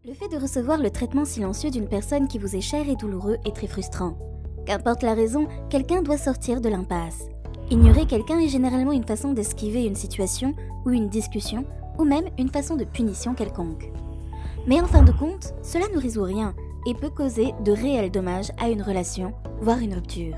Le fait de recevoir le traitement silencieux d'une personne qui vous est chère et douloureux est très frustrant. Qu'importe la raison, quelqu'un doit sortir de l'impasse. Ignorer quelqu'un est généralement une façon d'esquiver une situation ou une discussion, ou même une façon de punition quelconque. Mais en fin de compte, cela ne résout rien et peut causer de réels dommages à une relation, voire une rupture.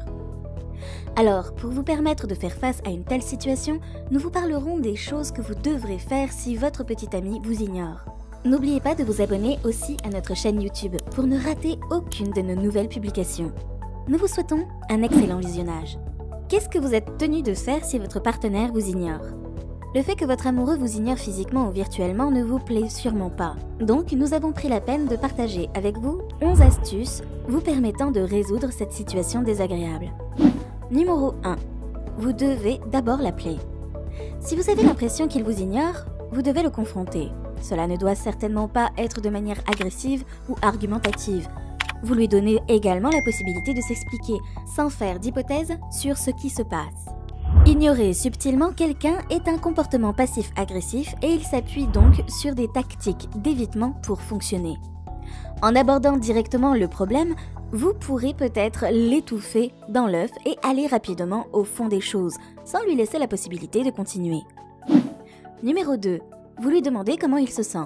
Alors, pour vous permettre de faire face à une telle situation, nous vous parlerons des choses que vous devrez faire si votre petit ami vous ignore. N'oubliez pas de vous abonner aussi à notre chaîne YouTube pour ne rater aucune de nos nouvelles publications. Nous vous souhaitons un excellent visionnage. Qu'est-ce que vous êtes tenu de faire si votre partenaire vous ignore? Le fait que votre amoureux vous ignore physiquement ou virtuellement ne vous plaît sûrement pas. Donc, nous avons pris la peine de partager avec vous 11 astuces vous permettant de résoudre cette situation désagréable. Numéro 1. Vous devez d'abord l'appeler. Si vous avez l'impression qu'il vous ignore, vous devez le confronter. Cela ne doit certainement pas être de manière agressive ou argumentative. Vous lui donnez également la possibilité de s'expliquer, sans faire d'hypothèse sur ce qui se passe. Ignorer subtilement quelqu'un est un comportement passif-agressif et il s'appuie donc sur des tactiques d'évitement pour fonctionner. En abordant directement le problème, vous pourrez peut-être l'étouffer dans l'œuf et aller rapidement au fond des choses, sans lui laisser la possibilité de continuer. Numéro 2. Vous lui demandez comment il se sent.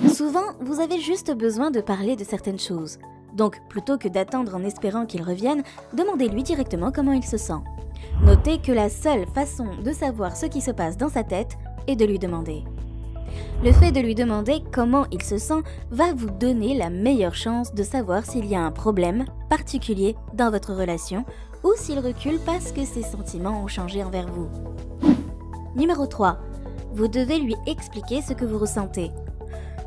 Souvent, vous avez juste besoin de parler de certaines choses. Donc, plutôt que d'attendre en espérant qu'il revienne, demandez-lui directement comment il se sent. Notez que la seule façon de savoir ce qui se passe dans sa tête est de lui demander. Le fait de lui demander comment il se sent va vous donner la meilleure chance de savoir s'il y a un problème particulier dans votre relation ou s'il recule parce que ses sentiments ont changé envers vous. Numéro 3. Vous devez lui expliquer ce que vous ressentez.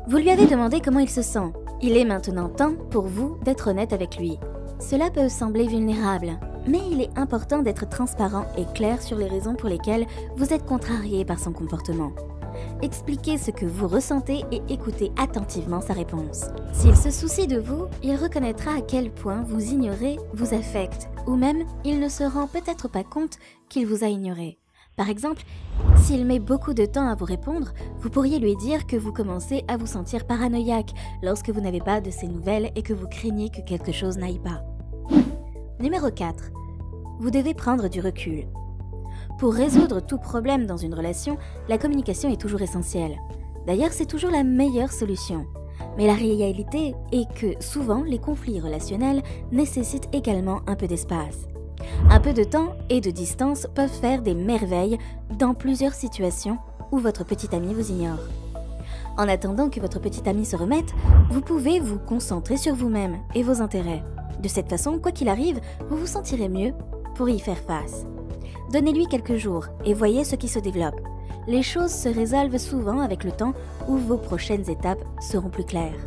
Vous lui avez demandé comment il se sent. Il est maintenant temps pour vous d'être honnête avec lui. Cela peut sembler vulnérable, mais il est important d'être transparent et clair sur les raisons pour lesquelles vous êtes contrarié par son comportement. Expliquez ce que vous ressentez et écoutez attentivement sa réponse. S'il se soucie de vous, il reconnaîtra à quel point vous ignorer vous affecte, ou même il ne se rend peut-être pas compte qu'il vous a ignoré. Par exemple, s'il met beaucoup de temps à vous répondre, vous pourriez lui dire que vous commencez à vous sentir paranoïaque lorsque vous n'avez pas de ses nouvelles et que vous craignez que quelque chose n'aille pas. Numéro 4. Vous devez prendre du recul. Pour résoudre tout problème dans une relation, la communication est toujours essentielle. D'ailleurs, c'est toujours la meilleure solution. Mais la réalité est que souvent, les conflits relationnels nécessitent également un peu d'espace. Un peu de temps et de distance peuvent faire des merveilles dans plusieurs situations où votre petit ami vous ignore. En attendant que votre petit ami se remette, vous pouvez vous concentrer sur vous-même et vos intérêts. De cette façon, quoi qu'il arrive, vous vous sentirez mieux pour y faire face. Donnez-lui quelques jours et voyez ce qui se développe. Les choses se résolvent souvent avec le temps où vos prochaines étapes seront plus claires.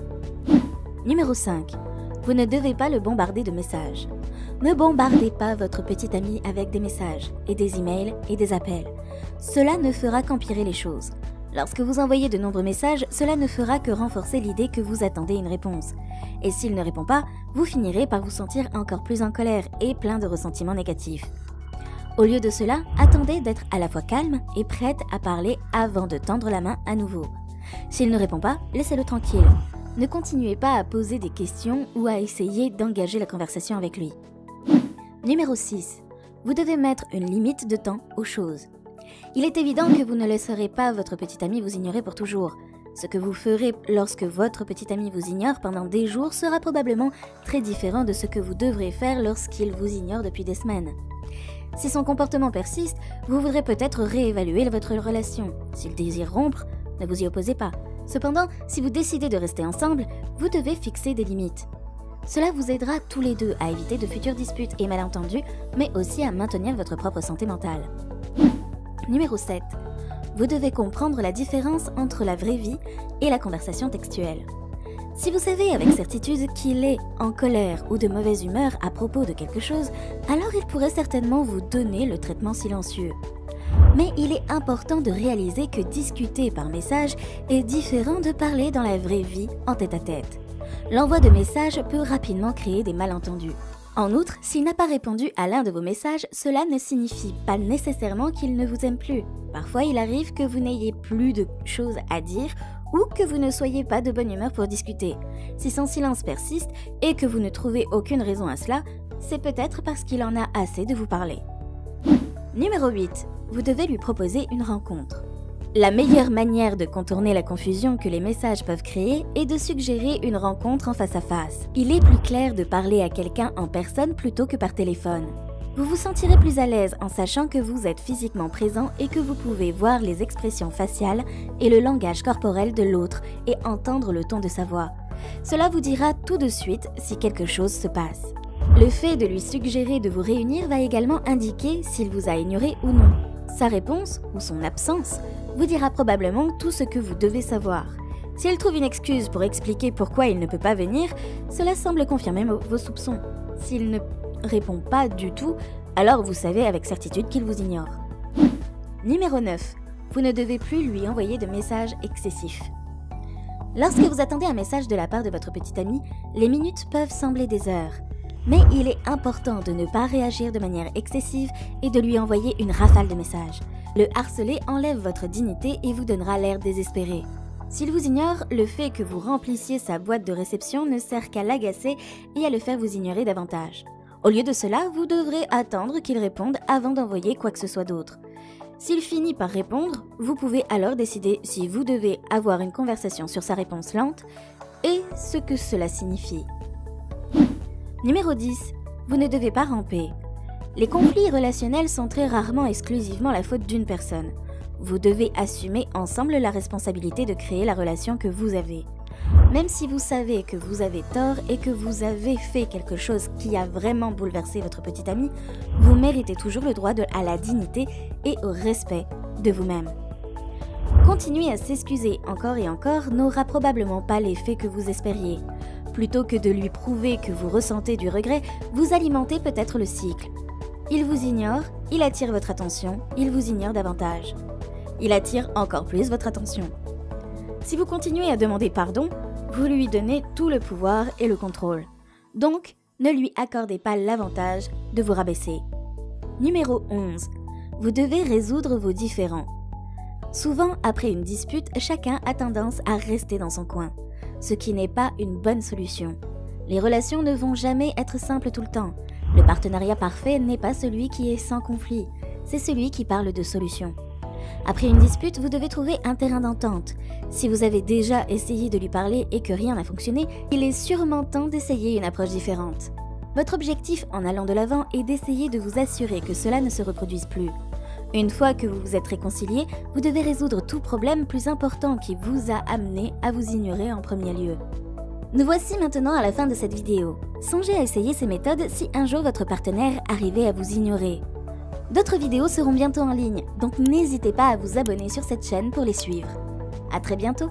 Numéro 5. Vous ne devez pas le bombarder de messages. Ne bombardez pas votre petit ami avec des messages et des emails et des appels. Cela ne fera qu'empirer les choses. Lorsque vous envoyez de nombreux messages, cela ne fera que renforcer l'idée que vous attendez une réponse. Et s'il ne répond pas, vous finirez par vous sentir encore plus en colère et plein de ressentiments négatifs. Au lieu de cela, attendez d'être à la fois calme et prête à parler avant de tendre la main à nouveau. S'il ne répond pas, laissez-le tranquille. Ne continuez pas à poser des questions ou à essayer d'engager la conversation avec lui. Numéro 6. Vous devez mettre une limite de temps aux choses. Il est évident que vous ne laisserez pas votre petit ami vous ignorer pour toujours. Ce que vous ferez lorsque votre petit ami vous ignore pendant des jours sera probablement très différent de ce que vous devrez faire lorsqu'il vous ignore depuis des semaines. Si son comportement persiste, vous voudrez peut-être réévaluer votre relation. S'il désire rompre, ne vous y opposez pas. Cependant, si vous décidez de rester ensemble, vous devez fixer des limites. Cela vous aidera tous les deux à éviter de futures disputes et malentendus, mais aussi à maintenir votre propre santé mentale. Numéro 7. Vous devez comprendre la différence entre la vraie vie et la conversation textuelle. Si vous savez avec certitude qu'il est en colère ou de mauvaise humeur à propos de quelque chose, alors il pourrait certainement vous donner le traitement silencieux. Mais il est important de réaliser que discuter par message est différent de parler dans la vraie vie en tête-à-tête. L'envoi de messages peut rapidement créer des malentendus. En outre, s'il n'a pas répondu à l'un de vos messages, cela ne signifie pas nécessairement qu'il ne vous aime plus. Parfois, il arrive que vous n'ayez plus de choses à dire ou que vous ne soyez pas de bonne humeur pour discuter. Si son silence persiste et que vous ne trouvez aucune raison à cela, c'est peut-être parce qu'il en a assez de vous parler. Numéro 8. Vous devez lui proposer une rencontre. La meilleure manière de contourner la confusion que les messages peuvent créer est de suggérer une rencontre en face à face. Il est plus clair de parler à quelqu'un en personne plutôt que par téléphone. Vous vous sentirez plus à l'aise en sachant que vous êtes physiquement présent et que vous pouvez voir les expressions faciales et le langage corporel de l'autre et entendre le ton de sa voix. Cela vous dira tout de suite si quelque chose se passe. Le fait de lui suggérer de vous réunir va également indiquer s'il vous a ignoré ou non. Sa réponse, ou son absence, vous dira probablement tout ce que vous devez savoir. S'il trouve une excuse pour expliquer pourquoi il ne peut pas venir, cela semble confirmer vos soupçons. S'il ne répond pas du tout, alors vous savez avec certitude qu'il vous ignore. Numéro 9. Vous ne devez plus lui envoyer de messages excessifs. Lorsque vous attendez un message de la part de votre petit ami, les minutes peuvent sembler des heures. Mais il est important de ne pas réagir de manière excessive et de lui envoyer une rafale de messages. Le harceler enlève votre dignité et vous donnera l'air désespéré. S'il vous ignore, le fait que vous remplissiez sa boîte de réception ne sert qu'à l'agacer et à le faire vous ignorer davantage. Au lieu de cela, vous devrez attendre qu'il réponde avant d'envoyer quoi que ce soit d'autre. S'il finit par répondre, vous pouvez alors décider si vous devez avoir une conversation sur sa réponse lente et ce que cela signifie. Numéro 10. Vous ne devez pas ramper. Les conflits relationnels sont très rarement exclusivement la faute d'une personne. Vous devez assumer ensemble la responsabilité de créer la relation que vous avez. Même si vous savez que vous avez tort et que vous avez fait quelque chose qui a vraiment bouleversé votre petit ami, vous méritez toujours le droit à la dignité et au respect de vous-même. Continuer à s'excuser encore et encore n'aura probablement pas l'effet que vous espériez. Plutôt que de lui prouver que vous ressentez du regret, vous alimentez peut-être le cycle. Il vous ignore, il attire votre attention, il vous ignore davantage. Il attire encore plus votre attention. Si vous continuez à demander pardon, vous lui donnez tout le pouvoir et le contrôle. Donc, ne lui accordez pas l'avantage de vous rabaisser. Numéro 11. Vous devez résoudre vos différends. Souvent, après une dispute, chacun a tendance à rester dans son coin, ce qui n'est pas une bonne solution. Les relations ne vont jamais être simples tout le temps. Le partenariat parfait n'est pas celui qui est sans conflit, c'est celui qui parle de solutions. Après une dispute, vous devez trouver un terrain d'entente. Si vous avez déjà essayé de lui parler et que rien n'a fonctionné, il est sûrement temps d'essayer une approche différente. Votre objectif en allant de l'avant est d'essayer de vous assurer que cela ne se reproduise plus. Une fois que vous vous êtes réconciliés, vous devez résoudre tout problème plus important qui vous a amené à vous ignorer en premier lieu. Nous voici maintenant à la fin de cette vidéo. Songez à essayer ces méthodes si un jour votre partenaire arrivait à vous ignorer. D'autres vidéos seront bientôt en ligne, donc n'hésitez pas à vous abonner sur cette chaîne pour les suivre. À très bientôt!